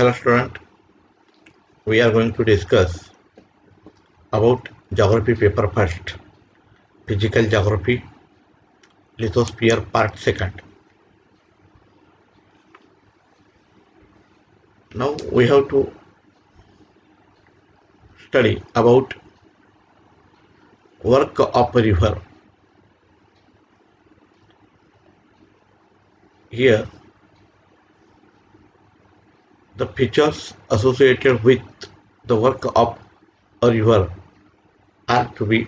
Hello student, we are going to discuss about geography paper first, physical geography, lithosphere part second. Now we have to study about work of a river. Here the features associated with the work of a river are to be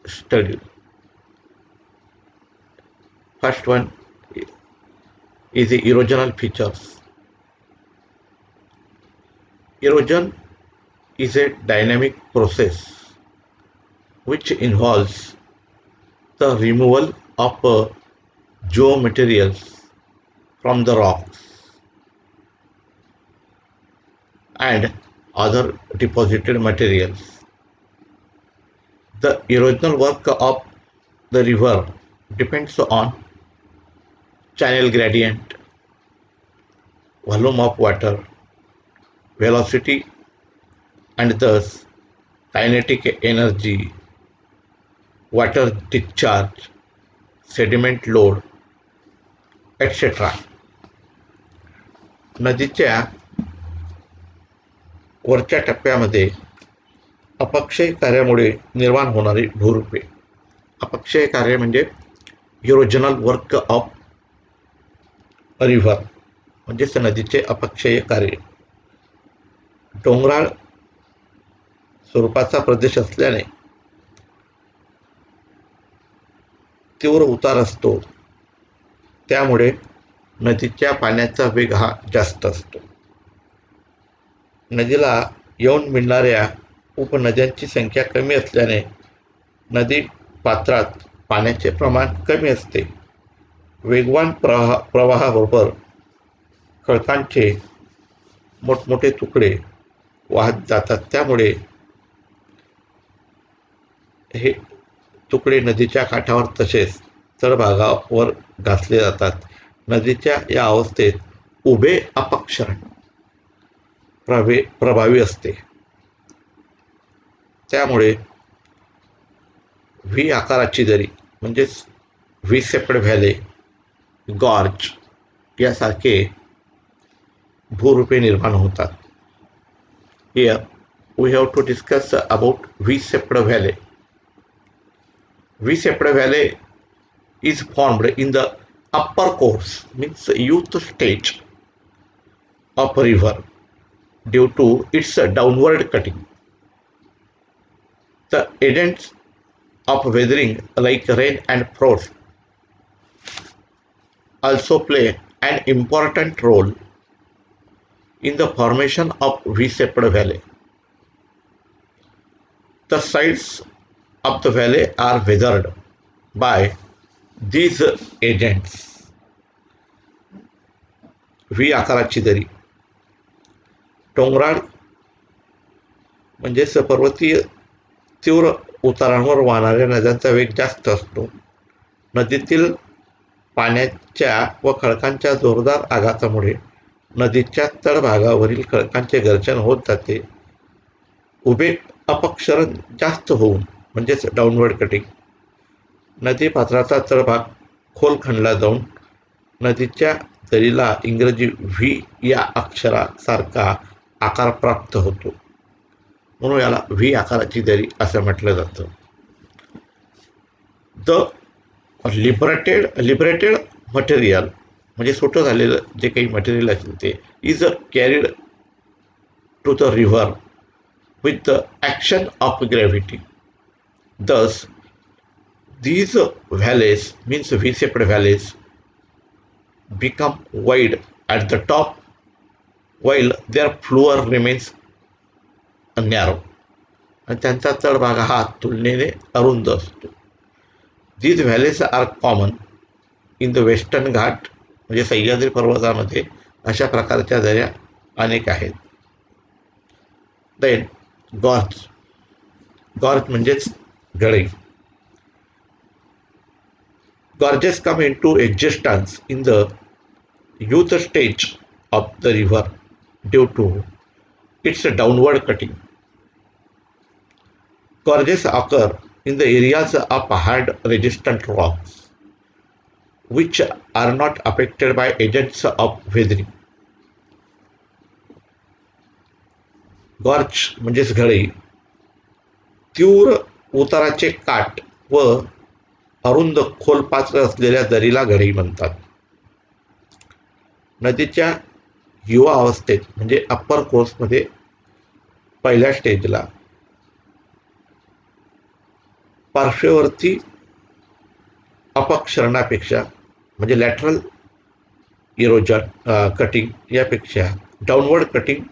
studied. First one is the erosional features. Erosion is a dynamic process which involves the removal of geomaterials from the rocks and other deposited materials. The erosional work of the river depends on channel gradient, volume of water, velocity, and thus kinetic energy, water discharge, sediment load, etc. नदीच्या वरच्या टप्प्यामध्ये अपक्षय कार्यामुळे निर्माण होणारी भूरूपे. अपक्षय कार्य म्हणजे erosional work of a river म्हणजेच नदीचे अपक्षय कार्य. डोंगराळ स्वरूपाचा प्रदेश असल्याने तीव्र उतार असतो, त्यामुळे नदीच्या पाण्याचा वेग हा जास्त असतो. नदीला येऊन मिळणाऱ्या उपनद्यांची संख्या कमी असल्याने नदी पात्रात पाण्याचे प्रमाण कमी असते. वेगवान प्रवाहाबरोबर खडकांचे मोठमोठे तुकडे वाहत जातात, त्यामुळे हे तुकडे नदीच्या काठावर तसेच तळभागावर घासले जातात. नदीच्या या अवस्थेत उभे अपक्षरण प्रभावी असते, त्यामुळे व्ही आकाराची दरी म्हणजेच व्ही सेप्ड व्हॅले, गॉर्ज यासारखे भूरूपे निर्माण होतात. Here we have to discuss about V shaped valley. V-shaped valley is formed in the upper course, means youth stage of a river due to its downward cutting. The agents of weathering like rain and frost also play an important role in the formation of V-shaped valley. The sides of the valley are weathered by these agents. V आकाराची दरी. डोंगराळ म्हणजेच पर्वतीय तीव्र उतारांवर वाहणाऱ्या नद्यांचा वेग जास्त असतो. नदीतील पाण्याच्या व खडकांच्या जोरदार आघातामुळे नदीच्या तळभागावरील खडकांचे घर्षण होत जाते. उभे अपक्षरण जास्त होऊन म्हणजेच डाऊनवर्ड कटिंग नदी पात्राचा तळभाग खोल खणला जाऊन नदीच्या दरीला इंग्रजी व्ही या अक्षरासारखा आकार प्राप्त होतो, म्हणून याला व्ही आकाराची दरी असं म्हटलं जातं. द लिबरेटेड मटेरियल म्हणजे सुटं झालेलं जे काही मटेरियल असेल ते is carried to the river with the action of gravity. Thus, these valleys, means V-shaped valleys, become wide at the top while their floor remains narrow. आणि त्यांचा तळभाग हा तुलनेने अरुंद असतो. These valleys are common in the western घाट म्हणजे सह्याद्री पर्वतामध्ये अशा प्रकारच्या दऱ्या अनेक आहेत. Then गॉर्ज म्हणजेच गळे. Gorges come into existence in the youth stage of the river due to its downward cutting. Gorges occur in the areas of hard resistant rocks which are not affected by agents of weathering. Gorge म्हणजेच घळे तीव्र उताराचे काठ व अरुंद खोल पात्र असलेल्या दरीला घडे म्हणतात. नदीच्या युवा अवस्थेत म्हणजे अप्पर कोर्समध्ये पहिल्या स्टेजला पार्श्ववर्ती अपक्षरणापेक्षा म्हणजे लॅटरल इरोजन कटिंग यापेक्षा डाऊनवर्ड कटिंग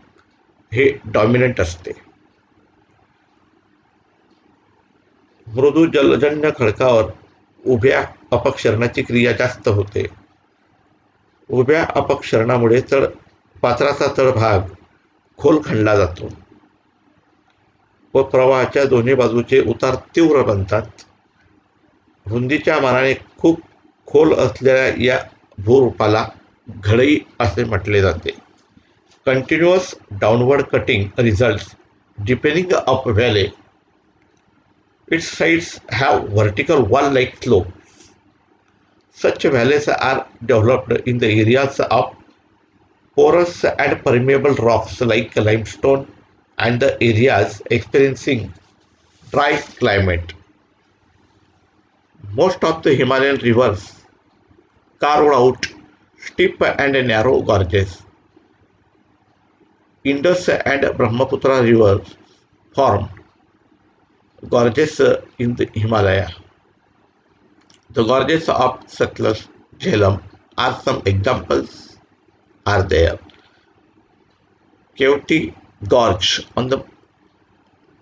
हे डॉमिनंट असते. मृदू जलजन्य खडकावर उभ्या अपक्षरणाची क्रिया जास्त होते. उभ्या अपक्षरणामुळे पात्राचा तळभाग खोल खणला जातो व प्रवाहाच्या दोन्ही बाजूचे उतार तीव्र बनतात. रुंदीच्या मानाने खूप खोल असलेल्या या भूरूपाला घडई असे म्हटले जाते. Continuous downward cutting results depending up valley. Its sides have vertical wall-like slopes. Such valleys are developed in the areas of porous and permeable rocks like limestone and the areas experiencing dry climate. Most of the Himalayan rivers carved out steep and narrow gorges. Indus and Brahmaputra rivers formed gorges in the Himalaya. The gorges of Satluj, Jhelum are some examples are there. Kevti Gorge on the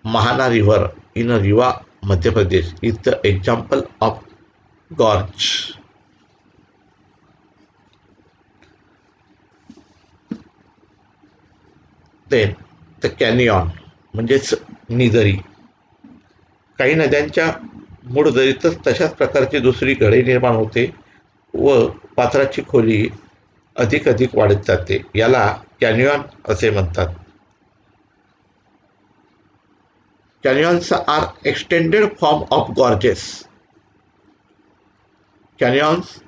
Mahana River in Rewa, Madhya Pradesh is the example of gorge. Then the canyon म्हणजेच निदरी. काही नद्यांच्या मूळ दरीतच तशाच प्रकारची दुसरी घडे निर्माण होते व पात्राची खोली अधिक वाढत जाते. याला कॅन्यॉन असे म्हणतात. Canyons are extended form of gorges. Canyons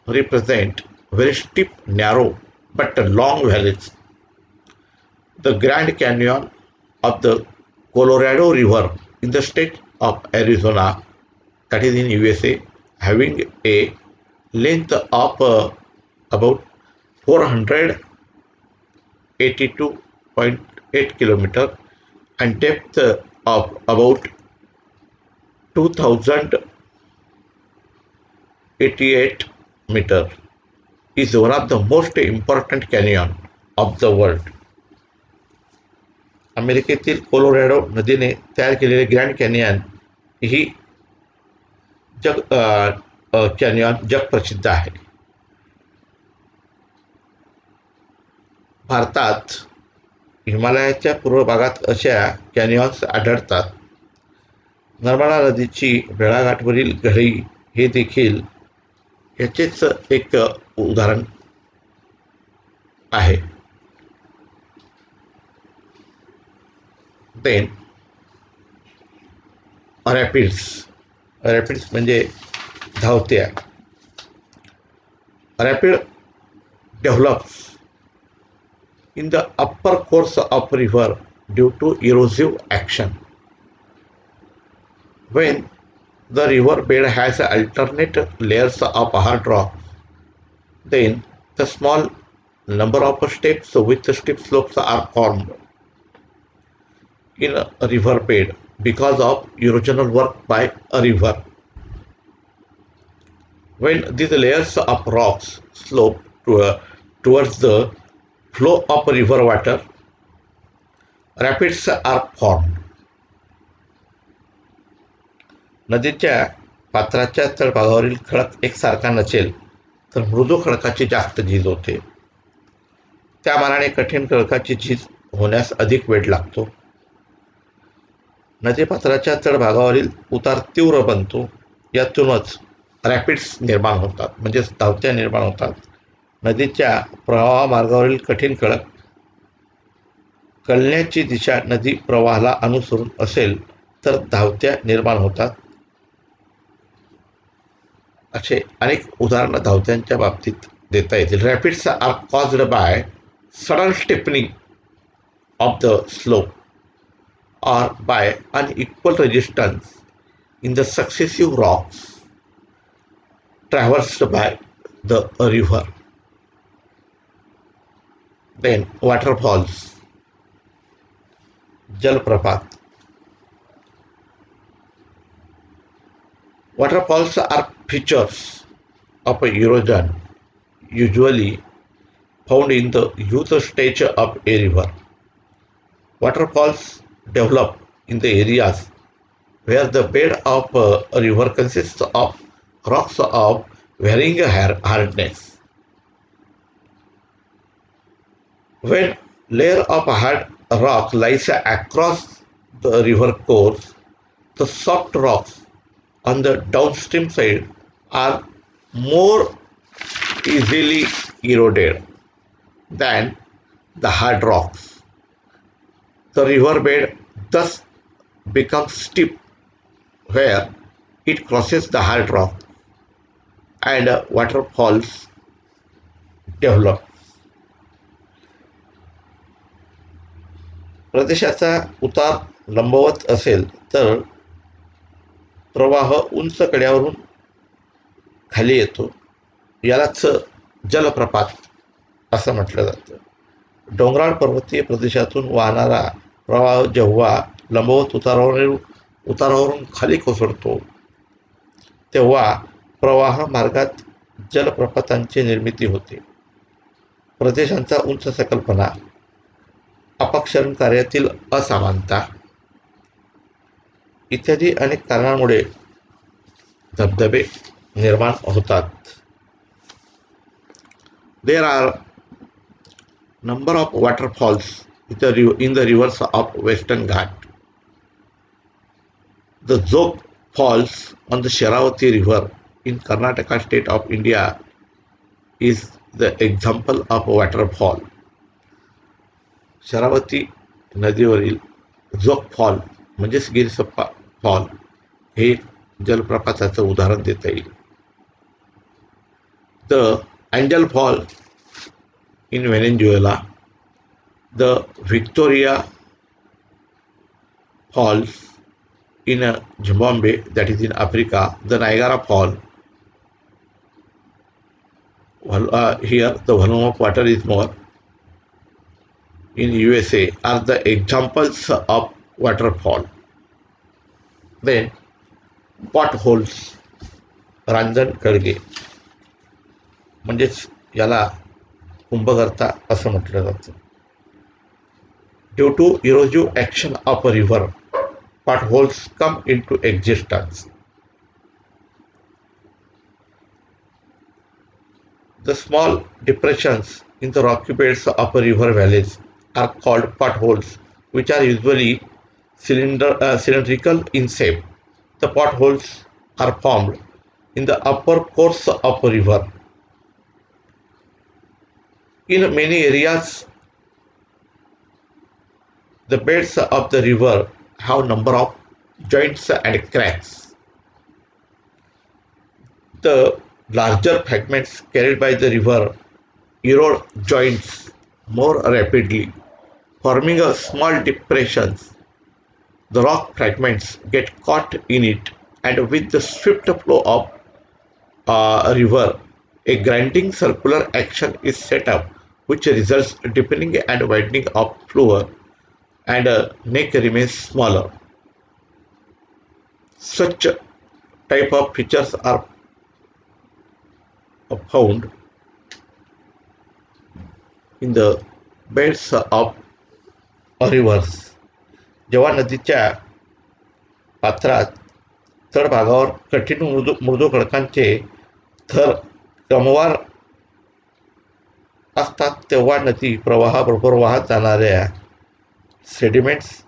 represent very steep, narrow but long valleys. The grand canyon of the Colorado river in the state of Arizona, that is in USA, having a length of about 482.8 kilometer and depth of about 2088 meter, is one of the most important canyon of the world. अमेरिकेतील Colorado नदीने तयार केलेले grand canyon ही canyon जगप्रसिद्ध आहे. भारतात हिमालयाच्या पूर्व भागात अशा कॅनियन्स आढळतात. नर्मदा नदीची भेळाघाटवरील घडई हे देखील याचेच एक उदाहरण आहे. देन रॅपिड्स म्हणजे धावत्या. Rapid develops in the upper course of river due to erosive action. When the river bed has alternate layers of hard rock, then the small number of steps with steep slopes are formed in a river bed because of erosional work by a river. When these layers of rocks slope towards the flow of river water, rapids are formed. नदीच्या पात्राच्या तळभागावरील खडक एकसारखा नसेल तर मृदू खडकाची जास्त झीज होते. त्या मानाने कठीण खडकाची झीज होण्यास अधिक वेळ लागतो. नदीपात्राच्या तळभागावरील उतार तीव्र बनतो. यातूनच रॅपिड्स निर्माण होतात, म्हणजेच धावत्या निर्माण होतात. नदीच्या प्रवाह मार्गावरील कठीण खडक कळण्याची दिशा नदी प्रवाहाला अनुसरून असेल तर धावत्या निर्माण होतात. असे अनेक उदाहरणं धावत्यांच्या बाबतीत देता येतील. Rapids are caused by sudden steepening of the slope or by unequal resistance in the successive rocks traversed by the river. Then waterfalls, jalprapat. Waterfalls are features of erosion usually found in the youth stage of a river. Waterfalls develop in the areas where the bed of a river consists of rocks of varying hardness. When layer of hard rock lies across the river course, the soft rocks on the downstream side are more easily eroded than the hard rocks. The riverbed thus becomes steep where it crosses the hard rock and waterfalls develop. प्रदेशाचा उतार लंबवत असेल तर प्रवाह उंच कड्यावरून खाली येतो. यालाच जलप्रपात असं म्हटलं जातं. डोंगराळ पर्वतीय प्रदेशातून वाहणारा प्रवाह जेव्हा लंबवत उतारावरून खाली कोसळतो तेव्हा प्रवाह मार्गात जलप्रपातांची निर्मिती होते. प्रदेशांचा उंच सकलपणा, अपक्षरण कार्यातील असमानता इत्यादी अनेक कारणांमुळे धबधबे निर्माण होतात. There are number of waterfalls in the rivers of Western Ghat. The Zog Falls on the Sharavati River in Karnataka state of India is the example of a waterfall. Sharavati नदीवरील जोग फॉल म्हणजेच गिरसप्पा फॉल हे जलप्रपाताचं उदाहरण देता येईल. The angel fall in Venezuela, the Victoria Falls in Zimbabwe, that is in Africa, the Niagara Fall. Here the volume of water is more. In USA are the examples of waterfall. Then potholes, रांजण खळगे म्हणजेच याला कुंभकर्ता असं म्हटलं जातं. Due to erosive action of a river, potholes come into existence. The small depressions in the rocky beds of river valleys are called potholes, which are usually cylindrical in shape. The potholes are formed in the upper course of a river. In many areas, the beds of the river have number of joints and cracks. The larger fragments carried by the river erode joints more rapidly, forming a small depressions. The rock fragments get caught in it, and with the swift flow of a river, a grinding circular action is set up, which results deepening and widening of floor, and neck remains smaller. Such type of features are found in the beds of rivers. जेव्हा नदीच्या पात्रात तळभागावर कठीण मृदू खडकांचे थर क्रमवार असतात तेव्हा नदी प्रवाहाबरोबर वाहत जाणाऱ्या सेडिमेंट्समुळे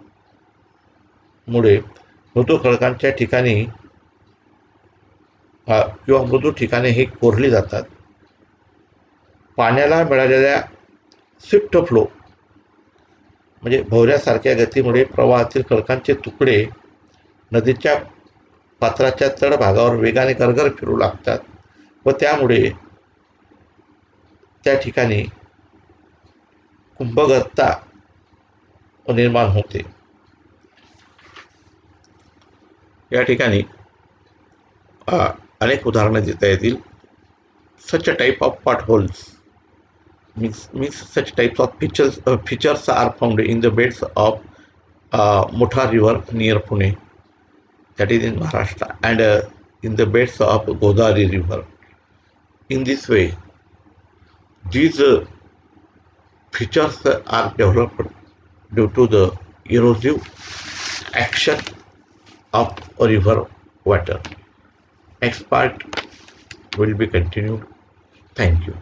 मृदू खडकांच्या ठिकाणी किंवा मृदू ठिकाणे हे कोरली जातात. पाण्याला मिळालेल्या स्विफ्ट फ्लो म्हणजे भोवऱ्यासारख्या गतीमुळे प्रवाहातील खडकांचे तुकडे नदीच्या पात्राच्या तळभागावर वेगाने गरगर फिरू लागतात व त्यामुळे त्या ठिकाणी कुंभगर्ता निर्माण होते. या ठिकाणी अनेक उदाहरणं देता येतील. Such a type of potholes means such types of features are found in the beds of Mutha river near Pune, that is in Maharashtra, and in the beds of Godavari river. In this way, these features are developed due to the erosive action of river water. Next part will be continued. Thank you.